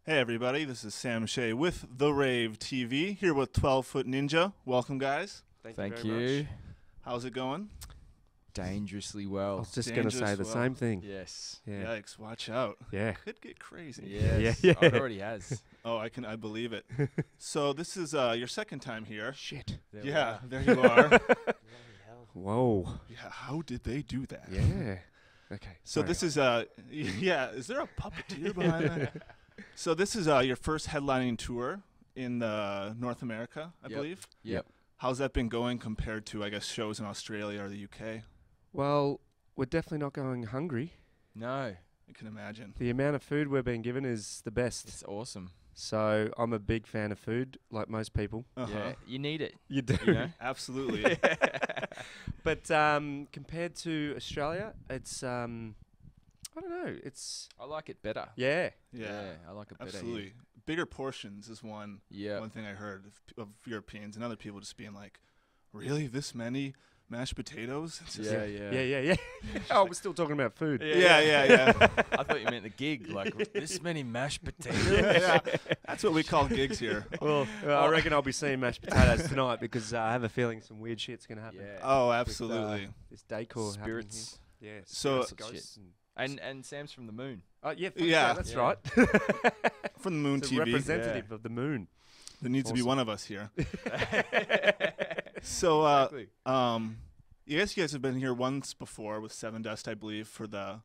Hey everybody, this is Sam Shea with the Rave TV, here with 12 Foot Ninja. Welcome guys. Thank you very you. much. How's it going? Dangerously I well. was just going to say Dangerous the well. same thing. Yes. Yeah. Yikes, watch out. Yeah. Could get crazy. Yes. Yeah. Oh, it already has. Oh, I believe it. So this is your second time here. Shit. There we Yeah, are. there you are. Whoa. Yeah, how did they do that? Yeah. Okay. So sorry. this is yeah, is there a puppeteer behind that? So this is your first headlining tour in North America, I Yep. believe. Yep. How's that been going compared to, I guess, shows in Australia or the UK? Well, we're definitely not going hungry. No, I can imagine. The amount of food we're being given is the best. it's awesome. So I'm a big fan of food, like most people. Uh-huh. Yeah, you need it. You do. You know? Absolutely. But compared to Australia, it's I don't know. It's I like it better. yeah. Yeah, I like it better. absolutely. Bigger portions is one Yeah. thing I heard of Europeans and other people just being like, really, this many mashed potatoes? It's just- Yeah. Oh, we're still talking about food. Yeah. I thought you meant the gig. Like this many mashed potatoes. Yeah. That's what we call gigs here. Well, I reckon I'll be seeing mashed potatoes tonight because I have a feeling some weird shit's gonna happen. Yeah. Oh, With, absolutely. this decor Spirits. happening here. Yeah. So- spirits, ghosts, And Sam's from the moon. yeah, Yeah. that's Yeah. right. From the Moon It's a TV. representative of the moon. There needs to be Awesome. one of us here. So, Exactly. yes, you guys have been here once before with Seven Dust, I believe, for that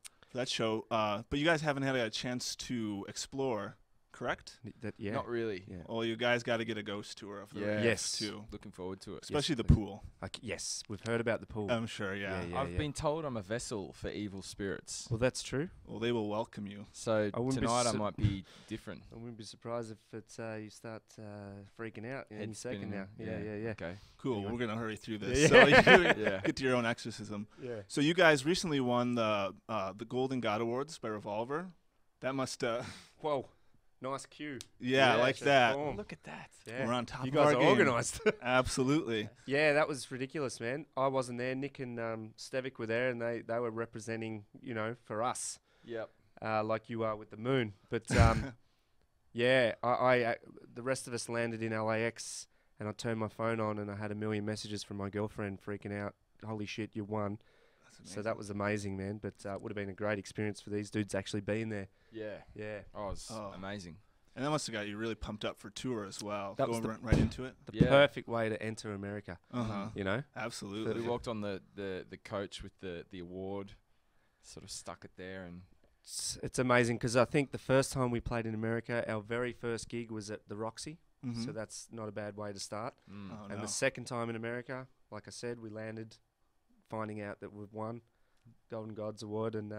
show. But you guys haven't had a chance to explore, correct? Yeah. Not really. Yeah. Well, you guys got to get a ghost tour of the Yeah. Rave Yes. too, Looking forward to it. especially the okay. pool. Yes, we've heard about the pool. I'm sure, yeah. Yeah. I've been told I'm a vessel for evil spirits. Well, that's true. Well, they will welcome you. So I wouldn't be tonight I su- might be different. I wouldn't be surprised if it's you start freaking out any Head second now. spinning. Yeah. Okay. Cool. Anyway. We're gonna hurry through this. Yeah. So you Yeah. get to your own exorcism. Yeah. So you guys recently won the Golden God Awards by Revolver. That must, Whoa, nice cue. yeah, Yeah, like just that. boom. Look at that. Yeah. We're on top You of guys our are game. organised. Absolutely. Yeah, that was ridiculous, man. I wasn't there. Nick and Stevic were there, and they were representing, for us, Yep. like you are with the moon. But yeah, I the rest of us landed in LAX, and I turned my phone on, and I had a million messages from my girlfriend freaking out. Holy shit, you won! That's So that was amazing, man. But it would have been a great experience for these dudes actually being there. Yeah. Yeah, Oh, it's Oh. amazing. And that must have got you really pumped up for tour as well. That was Going the- right into it. the Yeah. perfect way to enter America. Uh-huh. You know. Absolutely. We walked on the coach with the award, sort of stuck it there, and It's amazing because I think the first time we played in America, our very first gig was at the Roxy. Mhm. So that's not a bad way to start. Oh, And no. the second time in America, like I said, we landed finding out that we've won Golden Gods Award, and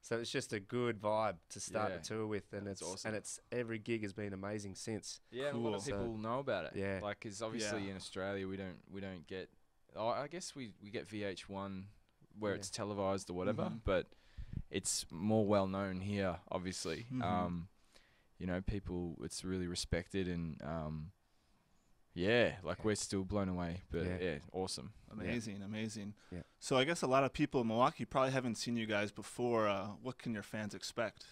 so it's just a good vibe to start Yeah. the tour with, and That's it's awesome. and it's every gig has been amazing since. yeah, and a lot of Cool. people know about it. Yeah. Like, 'cause obviously Yeah. in Australia we don't get. Oh, I guess we get VH1 where Yeah. it's televised or whatever, Mhm. but it's more well known here. Obviously, Mhm. people, it's really respected, and yeah, like we're still blown away. But Yeah. yeah, awesome. Amazing. Yeah. So I guess a lot of people in Milwaukee probably haven't seen you guys before. What can your fans expect?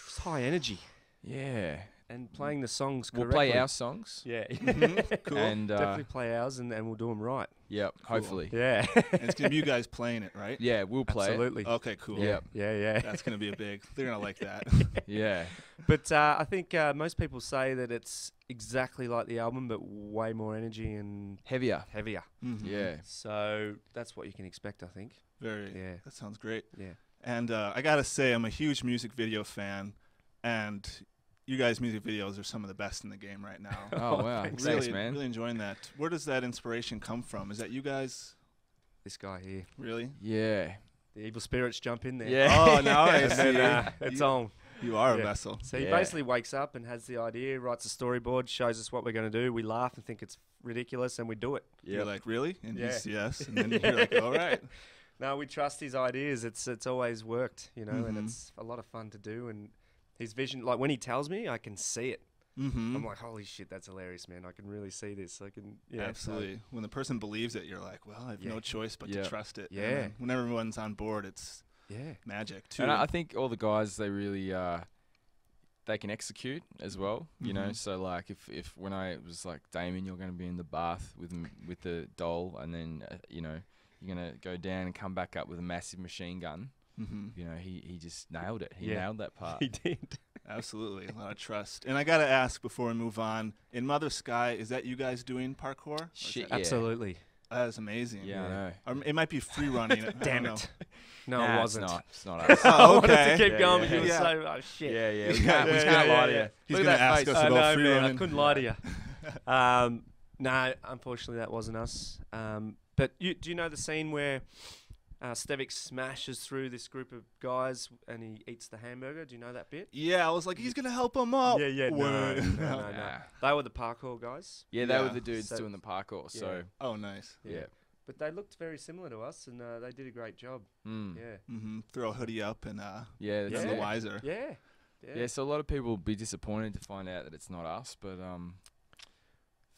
It's high energy Yeah, and playing the songs we'll correctly. play our songs. Yeah, Mhm. Cool. And definitely play ours, and we'll do them right. yep, Cool. hopefully. Yeah, And it's gonna be you guys playing it, right? Yeah, we'll play absolutely. Okay, cool. Yeah. Yeah. That's gonna be a big. They're gonna like that. it. Yeah, But I think most people say that it's exactly like the album, but way more energy and heavier. heavier. Mhm. Yeah. So that's what you can expect, I think. Very. Yeah. That sounds great. Yeah. And I gotta say, I'm a huge music video fan, and you guys' music videos are some of the best in the game right now. Oh wow, thanks. thanks, really, man. really enjoying that. Where does that inspiration come from? Is that you guys? This guy here, Really? Yeah. the evil spirits jump in there. Yeah. Oh, now I And then, see. it's You- on. You are Yeah. a vessel. So he Yeah. basically wakes up and has the idea, writes a storyboard, shows us what we're going to do. We laugh and think it's ridiculous, and we do it. You're like, really? And Yeah. he's yes. And then you're like, all right. No, we trust his ideas. It's always worked, and Mhm. it's a lot of fun to do. And his vision, like when he tells me, I can see it. Mm-hmm. I'm like, holy shit, that's hilarious, man. I can really see this. I can, yeah. so- Absolutely. When the person believes it, you're like, well, I have Yeah. no choice but Yeah. to trust it. And Yeah. then when everyone's on board, it's yeah. magic too. And I think all the guys, they really they can execute as well, you know. Mhm. So like if when I was like, Damien, you're going to be in the bath with the doll, and then you know, you're going to go down and come back up with a massive machine gun. Mhm. You know, he just nailed it. He Yeah. nailed that part. He did. Absolutely, a lot of trust. And I gotta ask before we move on: in Mother Sky, is that you guys doing parkour? Or is Shit, that- yeah. Absolutely. that is amazing. Yeah, I know. Or it might be free running. Damn it. No, Nah, it wasn't. It's not. It's not us. Oh, I wanted okay. to keep Yeah, going, yeah. but you were Yeah. so, oh, shit. Yeah, yeah. We Yeah, can't, we yeah, can't yeah, lie to yeah. you. He's Look gonna at that ask face. us I about know, free man. I running. couldn't lie to you. No, unfortunately, that wasn't us. But do you know the scene where Stevik smashes through this group of guys and he eats the hamburger? Do you know that bit? Yeah, I was like, he's gonna help him up. Yeah. No. Wait. Nah. They were the parkour guys. Yeah, they Yeah. were the dudes So- doing the parkour. So Oh, nice. yeah. But they looked very similar to us, and they did a great job. Mm. Yeah. Mm-hmm. Throw a hoodie up and Yeah, none that's the it. wiser. Yeah. Yeah, so a lot of people will be disappointed to find out that it's not us, but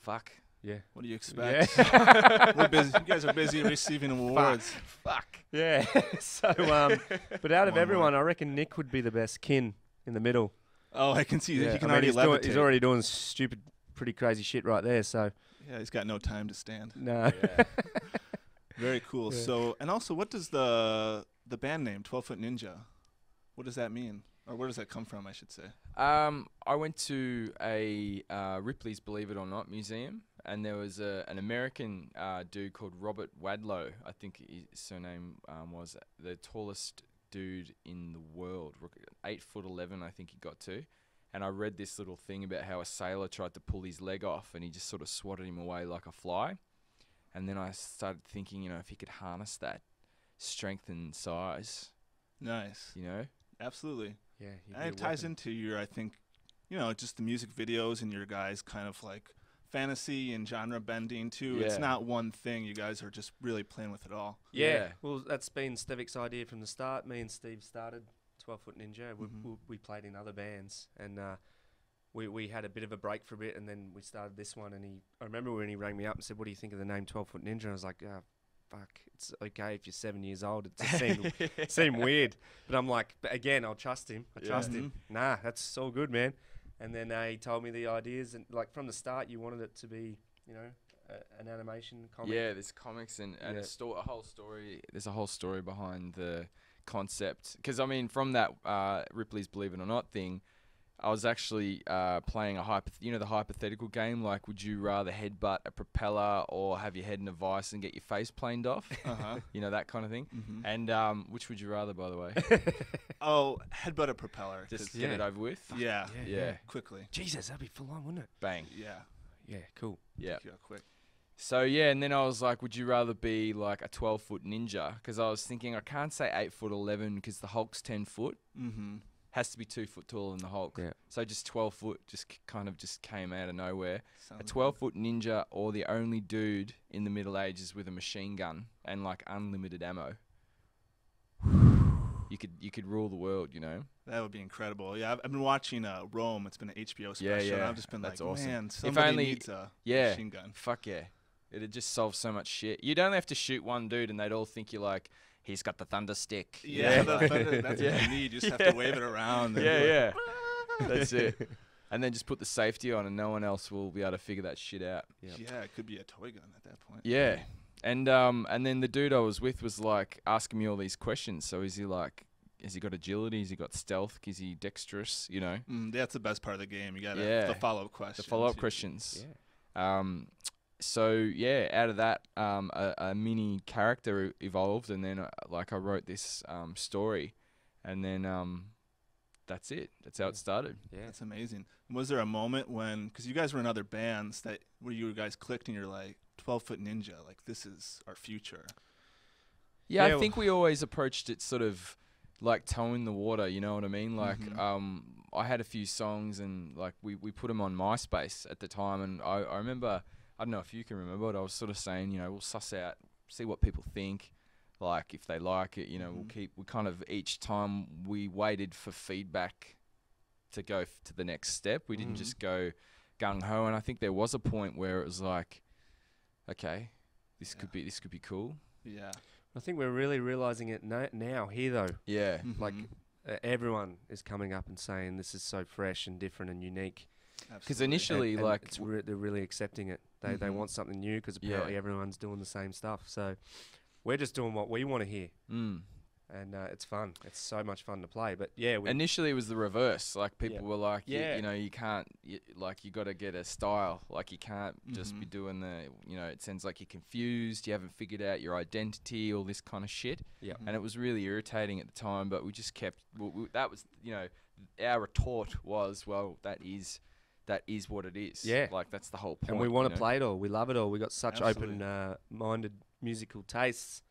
fuck. Yeah. What do you expect? Yeah. We're busy. You guys are busy receiving awards. Fuck. Yeah. So, but out of One everyone, I reckon Nick would be the best kin in the middle. Oh, I can see Yeah. he can I mean, already levitate. he's already doing stupid, pretty crazy shit right there. So Yeah, he's got no time to stand. no. Yeah. Very cool. Yeah. So, and also, what does the band name 12 Foot Ninja? What does that mean, or where does that come from? I should say. I went to a Ripley's Believe It or Not museum, and there was an American dude called Robert Wadlow. I think his surname was the tallest dude in the world, 8'11", I think he got to. And I read this little thing about how a sailor tried to pull his leg off, and he just sort of swatted him away like a fly. And then I started thinking, you know, if he could harness that strength and size, Nice. you know. Absolutely. Yeah. And it ties into your, I think, you know, just the music videos and your guys' kind of like fantasy and genre bending too. It's Yeah. not one thing. You guys are just really playing with it all. Yeah. Yeah. Well, that's been Stevik's idea from the start. Me and Steve started 12 Foot Ninja. We played in other bands, and we had a bit of a break for a bit, and then we started this one. And I remember when he rang me up and said, "What do you think of the name 12 Foot Ninja?" I was like, "Oh, fuck, it's okay if you're 7 years old." It just seemed weird, but I'm like, but again, I'll trust him. I trust him. Nah, that's all good, man. And then he told me the ideas, and like from the start, you wanted it to be, you know, an animation comic. Yeah, there's comics and Yeah. a whole story. There's a whole story behind the concept. Because I mean, from that Ripley's Believe It or Not thing, I was actually playing the hypothetical game. Like, would you rather headbutt a propeller or have your head in a vice and get your face planed off? Uh-huh. You know, that kind of thing. Mhm. And which would you rather, by the way? Oh, headbutt a propeller. Just 'cause- get it over with. yeah. Yeah. Quickly. Jesus, that'd be full on, wouldn't it? Bang. Yeah. Yeah, cool. Yeah. Yeah, quick. So yeah, and then I was like, would you rather be like a 12-foot ninja? Because I was thinking I can't say 8'11" because the Hulk's 10 foot. Mm-hmm. Has to be 2 foot taller than the Hulk. Yeah. So just 12 foot kind of came out of nowhere. A Sounds 12-foot ninja, or the only dude in the Middle Ages with a machine gun and like unlimited ammo. You could rule the world, you know. That would be incredible. Yeah, I've been watching Rome. It's been an HBO special. And yeah, I've just been that's like, awesome. man, If somebody only- needs a Yeah. machine gun. Fuck yeah. It'd just solve so much shit. You'd only have to shoot one dude and they'd all think you're like, he's got the thunder stick. Yeah, that's Yeah. what you need. You just have to wave it around. and Yeah, be like, yeah. That's it. And then just put the safety on and no one else will be able to figure that shit out. Yeah, it could be a toy gun at that point. Yeah. And then the dude I was with was like asking me all these questions. So has he got agility? Has he got stealth? Is he dexterous? You know? That's the best part of the game. You got Yeah. the follow-up questions. The follow-up You- questions. Yeah. So yeah, out of that, a mini character evolved, and then I wrote this story, and then that's it. That's how it started. Yeah. That's amazing. Was there a moment when, because you guys were in other bands, where you guys clicked and you're like, 12 Foot Ninja, like this is our future? Yeah, Yeah, I think we always approached it sort of like toeing the water. You know what I mean? Like, I had a few songs, and like we put them on MySpace at the time, and I remember. I don't know if you can remember, but I was sort of saying, you know, we'll suss out, see what people think, like if they like it, you know, we kind of each time we waited for feedback to go to the next step. We didn't just go gung ho, and I think there was a point where it was like, okay, this could be cool. Yeah. I think we're really realizing it now here, though. Yeah, Like, everyone is coming up and saying this is so fresh and different and unique. Because initially, And like, they're really accepting it. They want something new because apparently everyone's doing the same stuff. So we're just doing what we want to hear. And it's fun. It's so much fun to play. But yeah, initially it was the reverse. Like people were like, you know, you can't, like you got to get a style. Like you can't just be doing the, you know, it sounds like you're confused. You haven't figured out your identity, all this kind of shit. Yeah. And it was really irritating at the time. But we just kept. That was, you know, our retort was, well, that is what it is. Yeah. Like that's the whole point. And we want to play it all. We love it all. We got such open-minded musical tastes.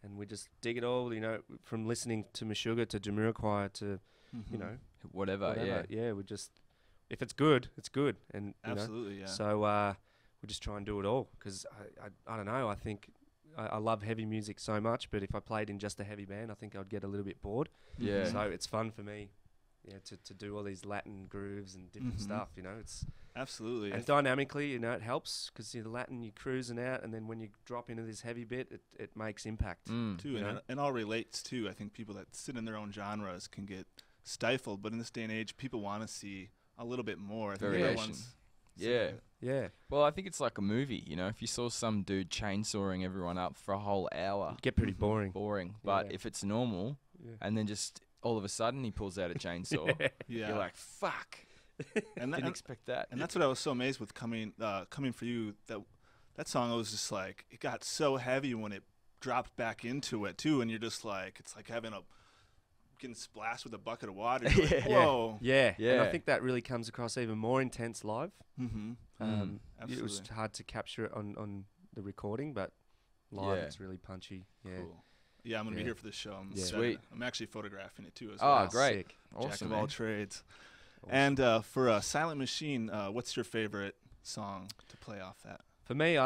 And we just dig it all, you know, from listening to Meshuggah to Jamiroquai to, you know, whatever. Yeah, we just, if it's good, it's good. And absolutely, yeah. So we just try and do it all because I don't know. I think I love heavy music so much, but if I played in just a heavy band, I think I'd get a little bit bored. Yeah. So it's fun for me, to do all these Latin grooves and different stuff. You know, it's absolutely. And dynamically, you know, it helps because the Latin you're cruising out, and then when you drop into this heavy bit, it makes impact. Too, and it all relates too. I think people that sit in their own genres can get stifled, but in this day and age, people want to see a little bit more. Variation. Yeah. Well, I think it's like a movie, you know. If you saw some dude chainsawing everyone up for a whole hour, it'd get pretty boring. But if it's normal, and then just all of a sudden he pulls out a chainsaw, you're like, fuck. And didn't expect that. And that's what I was so amazed with coming for you. That song, I was just like, it got so heavy when it dropped back into it too, and you're just like, it's like getting splashed with a bucket of water. Like, whoa. Yeah. And I think that really comes across even more intense live. Absolutely. It was hard to capture it on the recording, but live it's really punchy. Yeah. Cool. Yeah, I'm gonna be here for this show. Sweet. I'm actually photographing it too as well. Oh, great. Sick. Awesome, Jack of all trades. Awesome. And for Silent Machine, what's your favorite song to play off that? For me,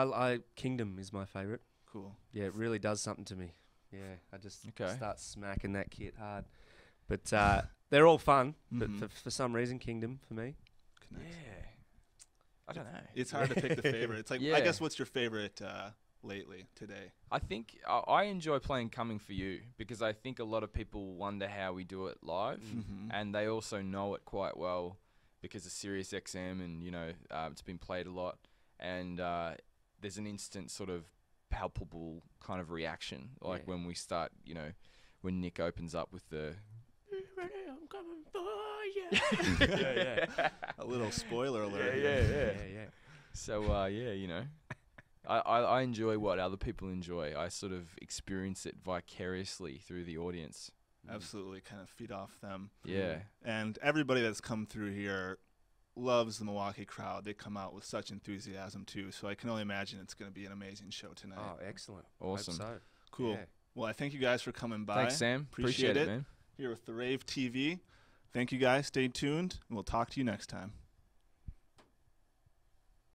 Kingdom is my favorite. Cool. Yeah, it really does something to me. Yeah, I just start smacking that kit hard. But they're all fun. But for some reason, Kingdom for me. Yeah. I don't know. It's hard to pick the favorite. It's like, I guess, what's your favorite lately today? I think I enjoy playing Coming For You because I think a lot of people wonder how we do it live, and they also know it quite well because of Sirius XM, and you know it's been played a lot, and there's an instant sort of palpable kind of reaction, like when we start, you know, when Nick opens up with the I'm coming for you. A little spoiler alert. Yeah. So you know. I enjoy what other people enjoy. I sort of experience it vicariously through the audience. Absolutely, kind of feed off them. Yeah. And everybody that's come through here loves the Milwaukee crowd. They come out with such enthusiasm too. So I can only imagine it's going to be an amazing show tonight. Oh, excellent. Awesome. Hope so. Cool. Yeah. Well, I thank you guys for coming by. Thanks, Sam. Appreciate it, man. Here with the Rave TV. Thank you guys. Stay tuned, and we'll talk to you next time.